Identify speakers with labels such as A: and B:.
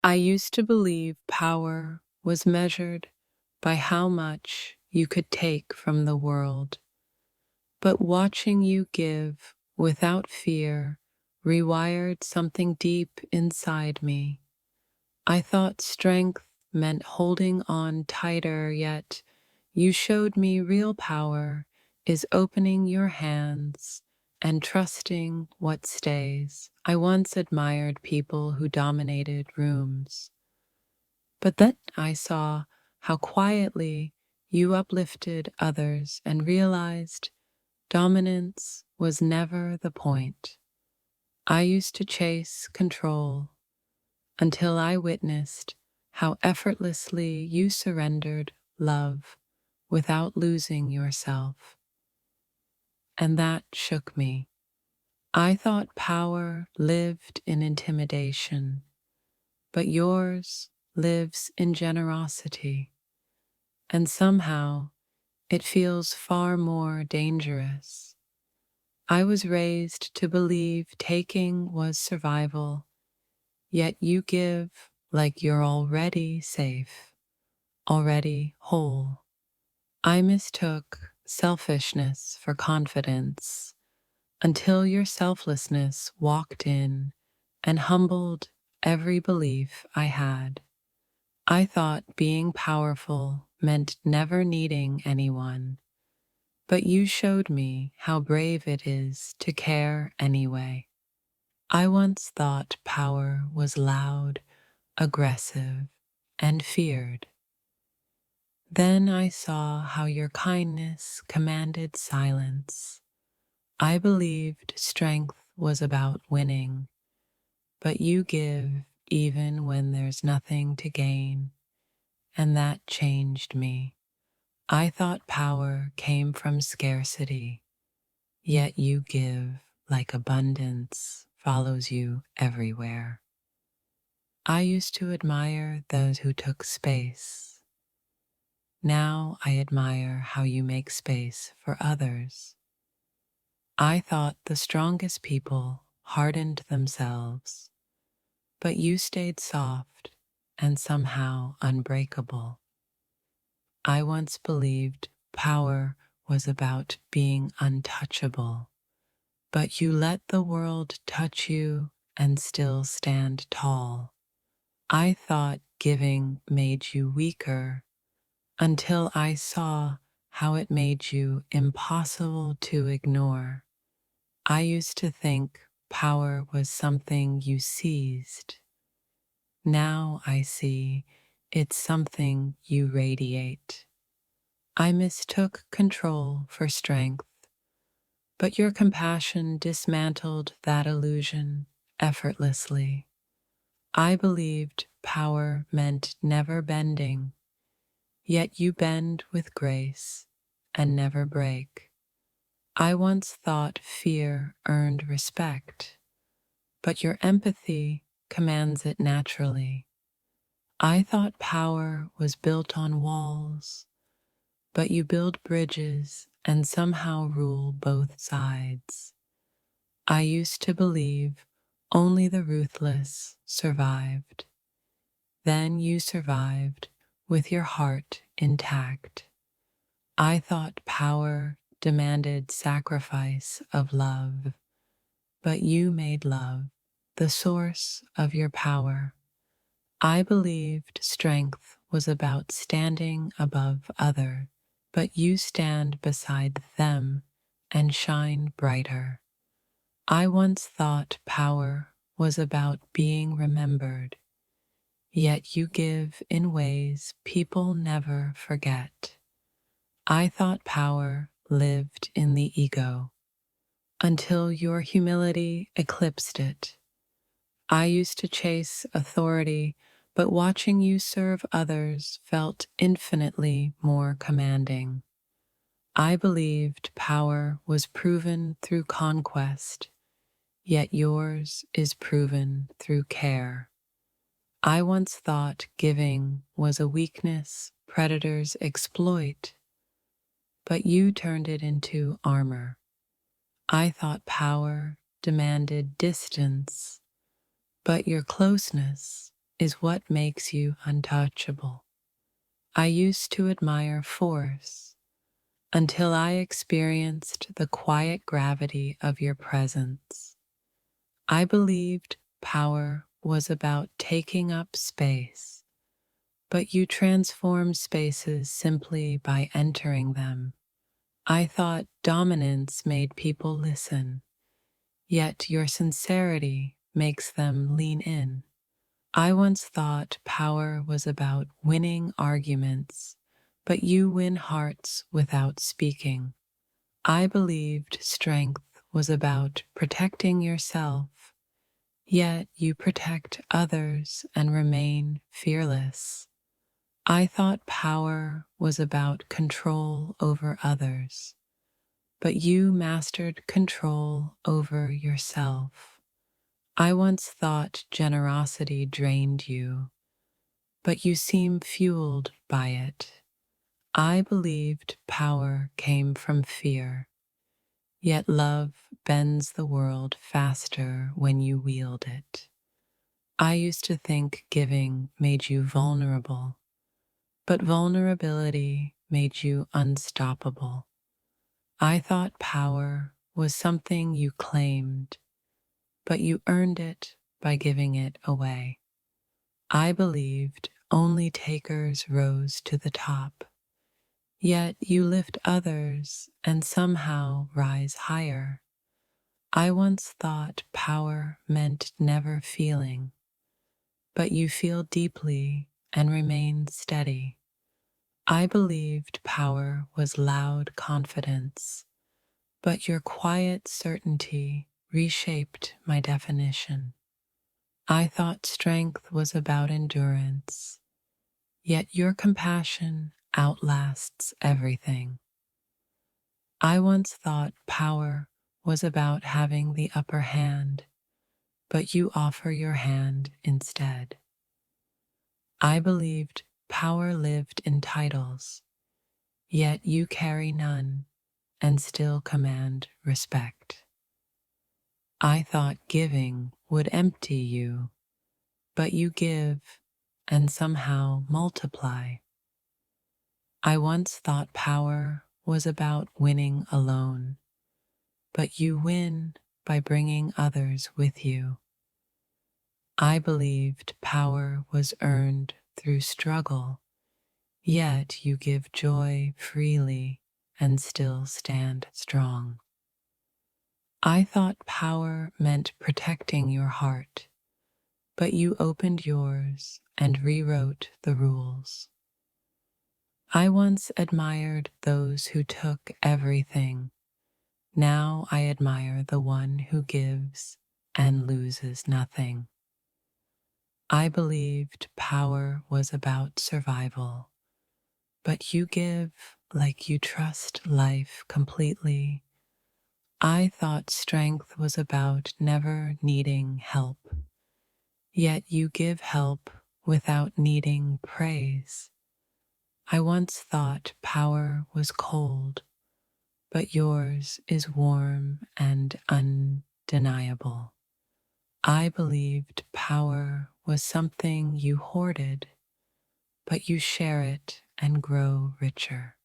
A: I used to believe power was measured by how much you could take from the world, but watching you give without fear rewired something deep inside me. I thought strength meant holding on tighter, yet you showed me real power is opening your hands and trusting what stays. I once admired people who dominated rooms, but then I saw how quietly you uplifted others and realized dominance was never the point. I used to chase control until I witnessed how effortlessly you surrendered love without losing yourself. And that shook me. I thought power lived in intimidation, but yours lives in generosity. And somehow it feels far more dangerous. I was raised to believe taking was survival, yet you give like you're already safe, already whole. I mistook selfishness for confidence until your selflessness walked in and humbled every belief I had. I thought being powerful meant never needing anyone, but you showed me how brave it is to care anyway. I once thought power was loud, aggressive, and feared. Then I saw how your kindness commanded silence. I believed strength was about winning, but you give even when there's nothing to gain, and that changed me. I thought power came from scarcity, yet you give like abundance follows you everywhere. I used to admire those who took space. Now I admire how you make space for others. I thought the strongest people hardened themselves, but you stayed soft and somehow unbreakable. I once believed power was about being untouchable, but you let the world touch you and still stand tall. I thought giving made you weaker until I saw how it made you impossible to ignore. I used to think power was something you seized. Now I see it's something you radiate. I mistook control for strength, but your compassion dismantled that illusion effortlessly. I believed power meant never bending, yet you bend with grace and never break. I once thought fear earned respect, but your empathy commands it naturally. I thought power was built on walls, but you build bridges and somehow rule both sides. I used to believe only the ruthless survived. Then you survived with your heart intact. I thought power demanded sacrifice of love, but you made love the source of your power. I believed strength was about standing above others, but you stand beside them and shine brighter. I once thought power was about being remembered, yet you give in ways people never forget. I thought power lived in the ego until your humility eclipsed it. I used to chase authority, but watching you serve others felt infinitely more commanding. I believed power was proven through conquest, yet yours is proven through care. I once thought giving was a weakness predators exploit, but you turned it into armor. I thought power demanded distance, but your closeness is what makes you untouchable. I used to admire force until I experienced the quiet gravity of your presence. I believed power was about taking up space, but you transform spaces simply by entering them. I thought dominance made people listen, yet your sincerity makes them lean in. I once thought power was about winning arguments, but you win hearts without speaking. I believed strength was about protecting yourself, yet you protect others and remain fearless. I thought power was about control over others, but you mastered control over yourself. I once thought generosity drained you, but you seem fueled by it. I believed power came from fear, yet love bends the world faster when you wield it. I used to think giving made you vulnerable, but vulnerability made you unstoppable. I thought power was something you claimed, but you earned it by giving it away. I believed only takers rose to the top, yet you lift others and somehow rise higher. I once thought power meant never feeling, but you feel deeply and remain steady. I believed power was loud confidence, but your quiet certainty reshaped my definition. I thought strength was about endurance, yet your compassion outlasts everything. I once thought power was about having the upper hand, but you offer your hand instead. I believed power lived in titles, yet you carry none and still command respect. I thought giving would empty you, but you give and somehow multiply. I once thought power was about winning alone, but you win by bringing others with you. I believed power was earned through struggle, yet you give joy freely and still stand strong. I thought power meant protecting your heart, but you opened yours and rewrote the rules. I once admired those who took everything. Now I admire the one who gives and loses nothing. I believed power was about survival, but you give like you trust life completely. I thought strength was about never needing help, yet you give help without needing praise. I once thought power was cold, but yours is warm and undeniable. I believed power was something you hoarded, but you share it and grow richer.